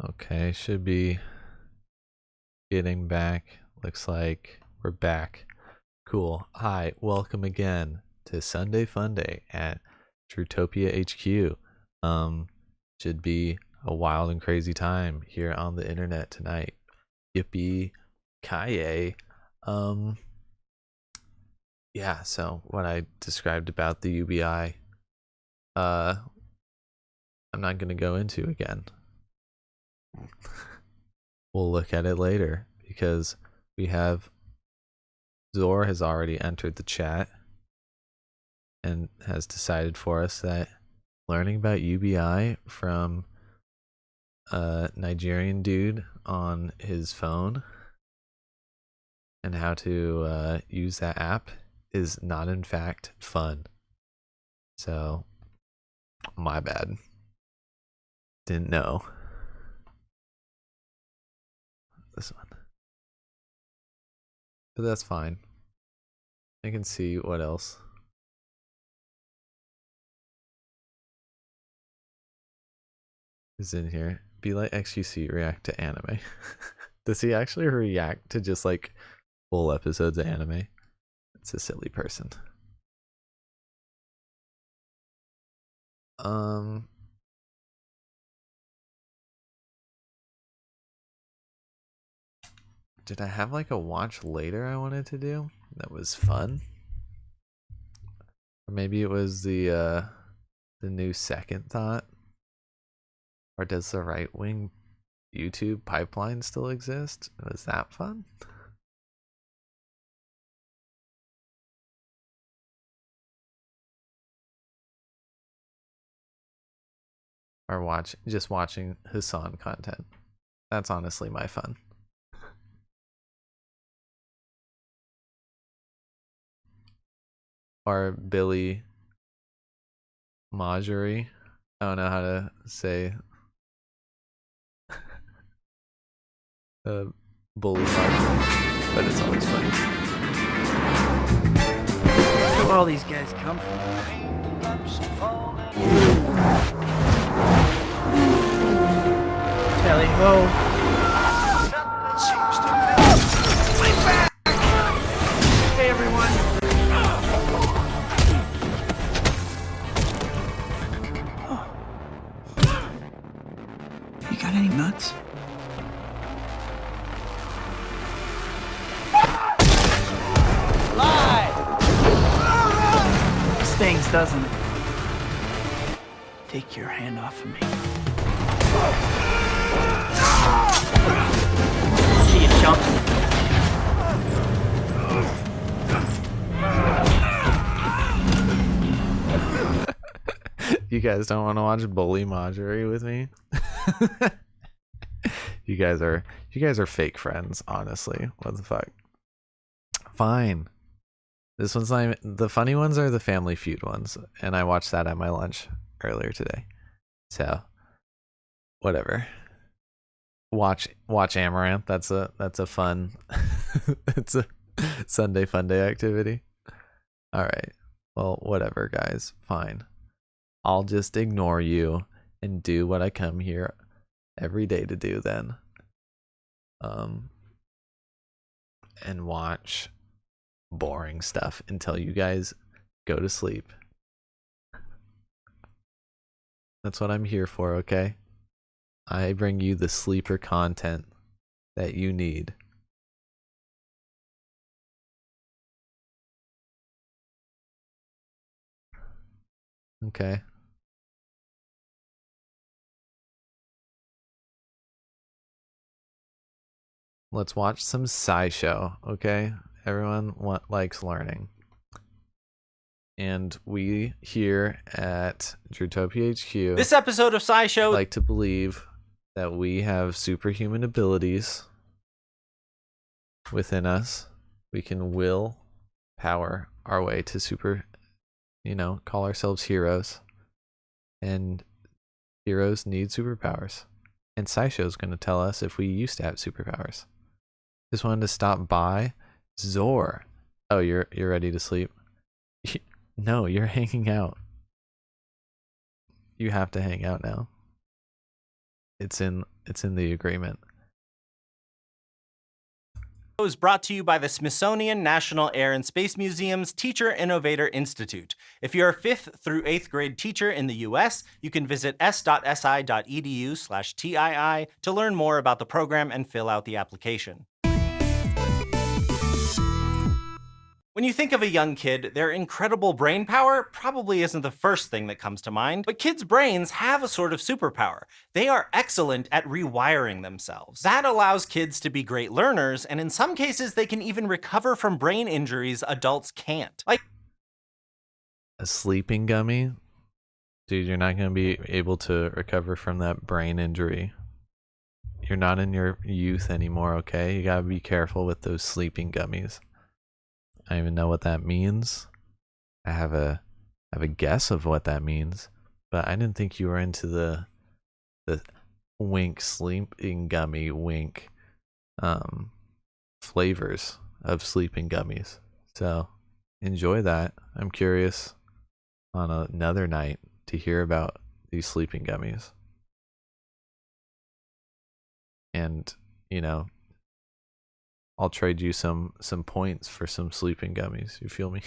Okay, should be getting back. Looks like we're back. Cool. Hi, welcome again to Sunday Fun Day at Drutopia HQ. Should be a wild and crazy time here on the internet tonight. Yippee ki yeah, so what I described about the UBI, I'm not gonna go into again. We'll look at it later because we have Zor has already entered the chat and has decided for us that learning about UBI from a Nigerian dude on his phone and how to use that app is not in fact fun. So my bad. Didn't know. This one. But that's fine. I can see what else. Is in here. Be like XQC react to anime. Does he actually react to just like full episodes of anime? It's a silly person. Did I have like a watch later I wanted to do that was fun? Or maybe it was the new second thought? Or does the right wing YouTube pipeline still exist? Was that fun? Or just watching Hassan content. That's honestly my fun. Or Billy Marjorie. I don't know how to say bully Marjorie, but it's always funny. Where do all these guys come from? Tally ho. Hey everyone. You got any nuts? Stings, doesn't it? Take your hand off of me. See you, chump. You guys don't want to watch Bully Marjorie with me? You guys are fake friends, honestly. What the fuck? Fine. This one's not even, the funny ones are the Family Feud ones, and I watched that at my lunch earlier today. So, whatever. Watch Amaranth. That's a fun. It's a Sunday Fun Day activity. All right. Well, whatever, guys. Fine. I'll just ignore you and do what I come here every day to do then. And watch boring stuff until you guys go to sleep. That's what I'm here for, okay? I bring you the sleeper content that you need. Okay. Let's watch some SciShow, okay? Everyone likes learning. And we here at Drutopia HQ, This episode of SciShow like to believe that we have superhuman abilities within us. We can will power our way to call ourselves heroes. And heroes need superpowers. And SciShow is going to tell us if we used to have superpowers. Just wanted to stop by. Zor. Oh, you're ready to sleep? No, you're hanging out. You have to hang out now. It's in It's in the agreement. Is brought to you by the Smithsonian National Air and Space Museum's Teacher Innovator Institute. If you're a 5th through 8th grade teacher in the US, you can visit s.si.edu/TII to learn more about the program and fill out the application. When you think of a young kid, their incredible brain power probably isn't the first thing that comes to mind, but kids' brains have a sort of superpower. They are excellent at rewiring themselves. That allows kids to be great learners, and in some cases, they can even recover from brain injuries adults can't. Like a sleeping gummy? Dude, you're not going to be able to recover from that brain injury. You're not in your youth anymore, okay? You gotta be careful with those sleeping gummies. I don't even know what that means. I have a guess of what that means, but I didn't think you were into the wink sleeping gummy wink flavors of sleeping gummies. So enjoy that. I'm curious on another night to hear about these sleeping gummies. And, you know, I'll trade you some points for some sleeping gummies. You feel me?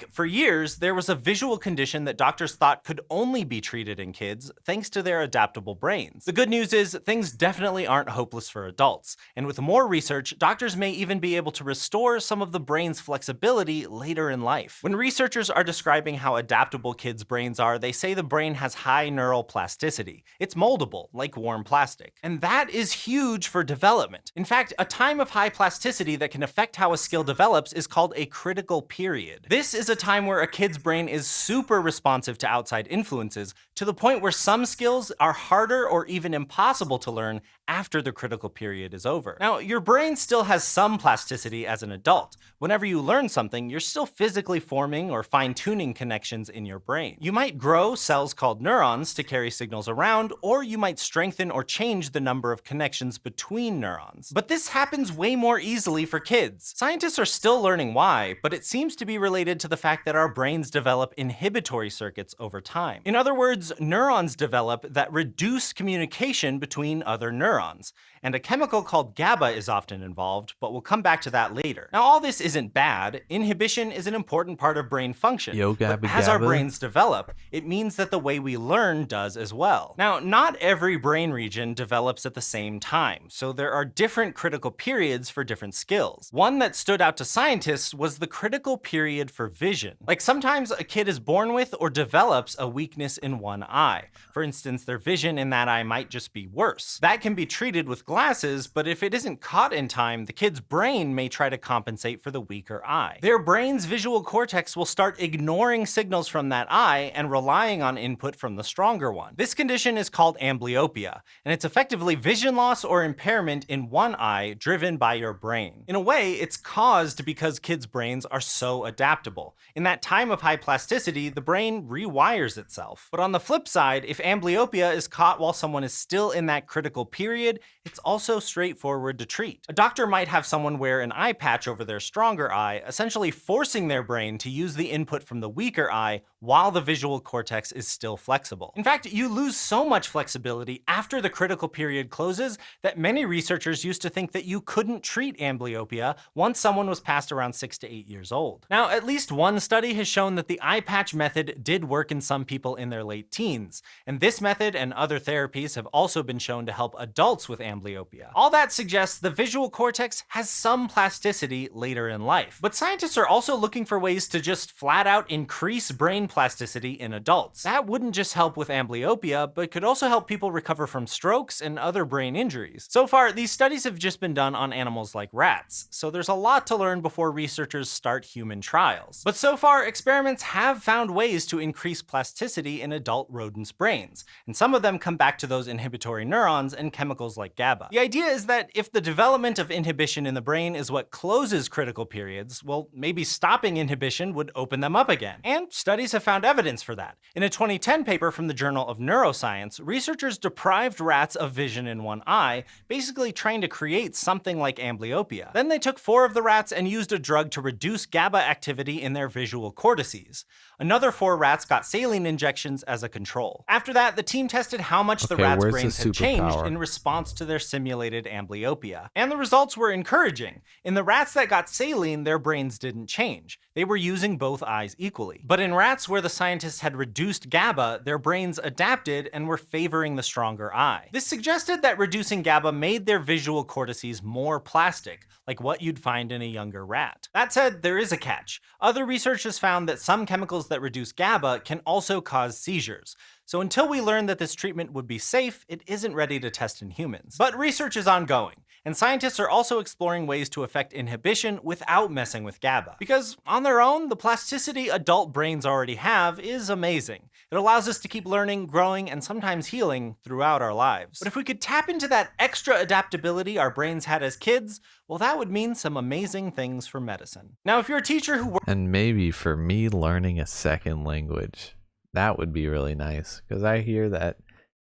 for years, there was a visual condition that doctors thought could only be treated in kids thanks to their adaptable brains. The good news is things definitely aren't hopeless for adults, and with more research, doctors may even be able to restore some of the brain's flexibility later in life. When researchers are describing how adaptable kids' brains are, they say the brain has high neural plasticity. It's moldable, like warm plastic. And that is huge for development. In fact, a time of high plasticity that can affect how a skill develops is called a critical period. This is a time where a kid's brain is super responsive to outside influences, to the point where some skills are harder or even impossible to learn after the critical period is over. Now, your brain still has some plasticity as an adult. Whenever you learn something, you're still physically forming or fine-tuning connections in your brain. You might grow cells called neurons to carry signals around, or you might strengthen or change the number of connections between neurons. But this happens way more easily for kids. Scientists are still learning why, but it seems to be related to the fact that our brains develop inhibitory circuits over time. In other words, neurons develop that reduce communication between other neurons, and a chemical called GABA is often involved, but we'll come back to that later. Now, all this isn't bad. Inhibition is an important part of brain function. But as our brains develop, it means that the way we learn does as well. Now, not every brain region develops at the same time, so there are different critical periods for different skills. One that stood out to scientists was the critical period for vision. Like sometimes a kid is born with or develops a weakness in one eye. For instance, their vision in that eye might just be worse. That can be treated with glasses, but if it isn't caught in time, the kid's brain may try to compensate for the weaker eye. Their brain's visual cortex will start ignoring signals from that eye and relying on input from the stronger one. This condition is called amblyopia, and it's effectively vision loss or impairment in one eye driven by your brain. In a way, it's caused because kids' brains are so adaptable. In that time of high plasticity, the brain rewires itself. But on the flip side, if amblyopia is caught while someone is still in that critical period, it's also straightforward to treat. A doctor might have someone wear an eye patch over their stronger eye, essentially forcing their brain to use the input from the weaker eye while the visual cortex is still flexible. In fact, you lose so much flexibility after the critical period closes that many researchers used to think that you couldn't treat amblyopia once someone was past around 6 to 8 years old. Now, at least one study has shown that the eye patch method did work in some people in their late teens, and this method and other therapies have also been shown to help adults with amblyopia. All that suggests the visual cortex has some plasticity later in life. But scientists are also looking for ways to just flat out increase brain plasticity in adults. That wouldn't just help with amblyopia, but could also help people recover from strokes and other brain injuries. So far, these studies have just been done on animals like rats, so there's a lot to learn before researchers start human trials. But so far, experiments have found ways to increase plasticity in adult rodents' brains, and some of them come back to those inhibitory neurons and chemicals like GABA. The idea is that if the development of inhibition in the brain is what closes critical periods, well, maybe stopping inhibition would open them up again. And studies have found evidence for that. In a 2010 paper from the Journal of Neuroscience, researchers deprived rats of vision in one eye, basically trying to create something like amblyopia. Then they took 4 of the rats and used a drug to reduce GABA activity in their visual cortices. Another 4 rats got saline injections as a control. After that, the team tested how much the Okay, rats' where's the brains had changed superpower? in response to their simulated amblyopia. And the results were encouraging. In the rats that got saline, their brains didn't change. They were using both eyes equally. But in rats where the scientists had reduced GABA, their brains adapted and were favoring the stronger eye. This suggested that reducing GABA made their visual cortices more plastic, like what you'd find in a younger rat. That said, there is a catch. Other research has found that some chemicals that reduce GABA can also cause seizures. So until we learn that this treatment would be safe, it isn't ready to test in humans. But research is ongoing, and scientists are also exploring ways to affect inhibition without messing with GABA. Because on their own, the plasticity adult brains already have is amazing. It allows us to keep learning, growing, and sometimes healing throughout our lives. But if we could tap into that extra adaptability our brains had as kids, well, that would mean some amazing things for medicine. Now, if you're a teacher who And maybe for me, learning a second language. That would be really nice, because I hear that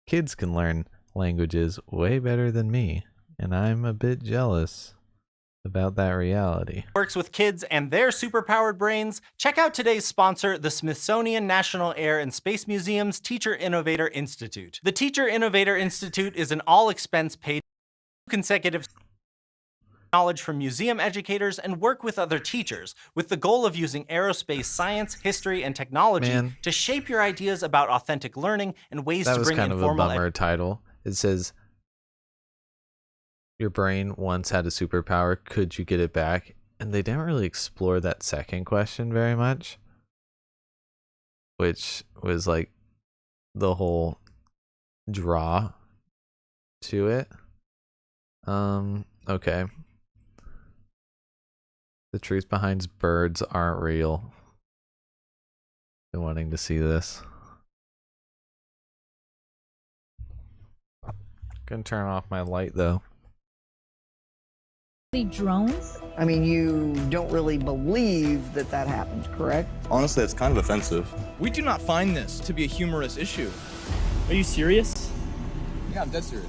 kids can learn languages way better than me, and I'm a bit jealous about that reality. works with kids and their superpowered brains, check out today's sponsor, the Smithsonian National Air and Space Museum's Teacher Innovator Institute. The Teacher Innovator Institute is an all-expense paid consecutive knowledge from museum educators and work with other teachers with the goal of using aerospace science, history, and technology to shape your ideas about authentic learning and ways That to was bring kind of a informal bummer title. It says, your brain once had a superpower, could you get it back? And they didn't really explore that second question very much, which was like the whole draw to it. Okay. The truth behind birds aren't real. Been wanting to see this. Gonna turn off my light though. The drones? I mean, you don't really believe that that happened, correct? Honestly, it's kind of offensive. We do not find this to be a humorous issue. Are you serious? Yeah, I'm dead serious.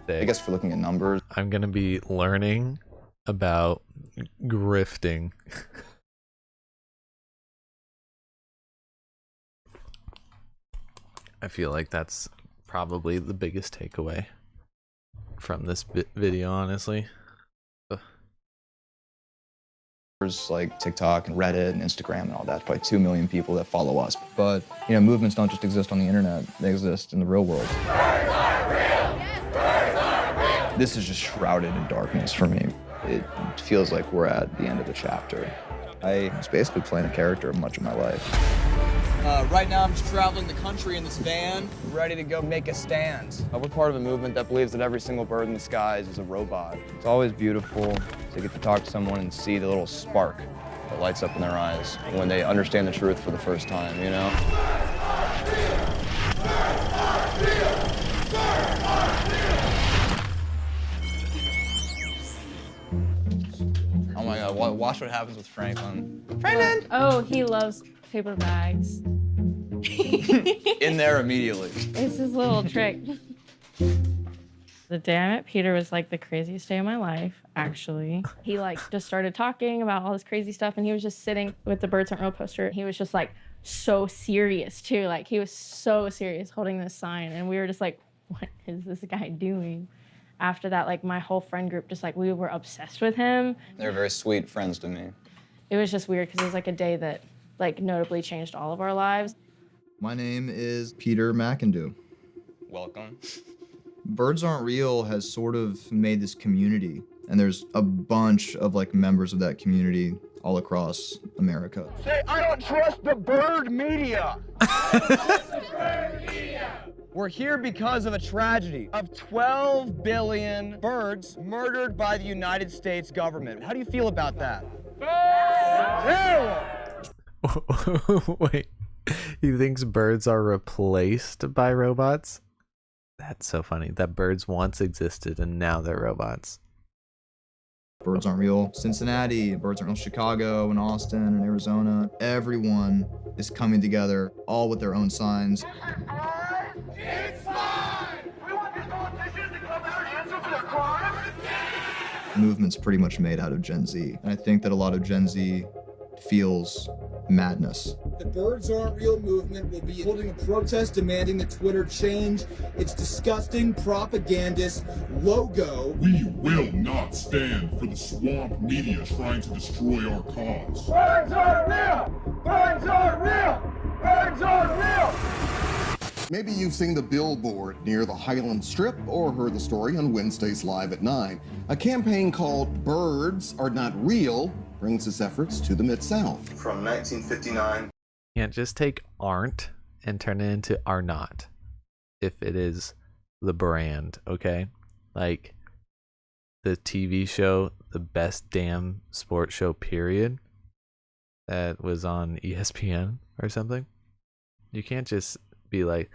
I guess if we're looking at numbers, I'm gonna be learning about grifting. I feel like that's probably the biggest takeaway from this video, honestly. there's like TikTok and Reddit and Instagram and all that. Probably 2 million people that follow us. But, you know, movements don't just exist on the internet. They exist in the real world. This is just shrouded in darkness for me. It feels like we're at the end of a chapter. I was basically playing a character much of my life. Right now I'm just traveling the country in this van, ready to go make a stand. We're part of a movement that believes that every single bird in the skies is a robot. It's always beautiful to get to talk to someone and see the little spark that lights up in their eyes when they understand the truth for the first time, you know? Oh my God, watch what happens with Franklin. Franklin! Oh, he loves paper bags. In there immediately. It's his little trick. The day I met Peter was like the craziest day of my life, actually. He like just started talking about all this crazy stuff and he was just sitting with the Birds Aren't Real poster. He was just like so serious too. Like he was so serious holding this sign and we were just like, what is this guy doing? After that, like my whole friend group just like, we were obsessed with him. They're very sweet friends to me. It was just weird because it was like a day that like notably changed all of our lives. My name is Peter McIndoe. Welcome. Birds Aren't Real has sort of made this community, and there's a bunch of like members of that community all across America. Say, I don't trust the bird media. We're here because of a tragedy of 12 billion birds murdered by the United States government. How do you feel about that? Terrible! Wait, he thinks birds are replaced by robots? That's so funny that birds once existed and now they're robots. Birds Aren't Real Cincinnati, Birds Aren't Real Chicago and Austin and Arizona. Everyone is coming together, all with their own signs. It's mine! We want these politicians to come out and answer for their crimes? The movement's pretty much made out of Gen Z. And I think that a lot of Gen Z feels madness. The Birds Aren't Real movement will be holding a protest demanding that Twitter change its disgusting propagandist logo. We will not stand for the swamp media trying to destroy our cause. Birds aren't real! Birds aren't real! Birds aren't real! Maybe you've seen the billboard near the Highland Strip or heard the story on Wednesdays Live at 9. A campaign called Birds Are Not Real brings its efforts to the Mid-South. From 1959. Can't just take aren't and turn it into are not if it is the brand, okay? Like the TV show, the best damn sports show period, that was on ESPN or something. You can't just be like,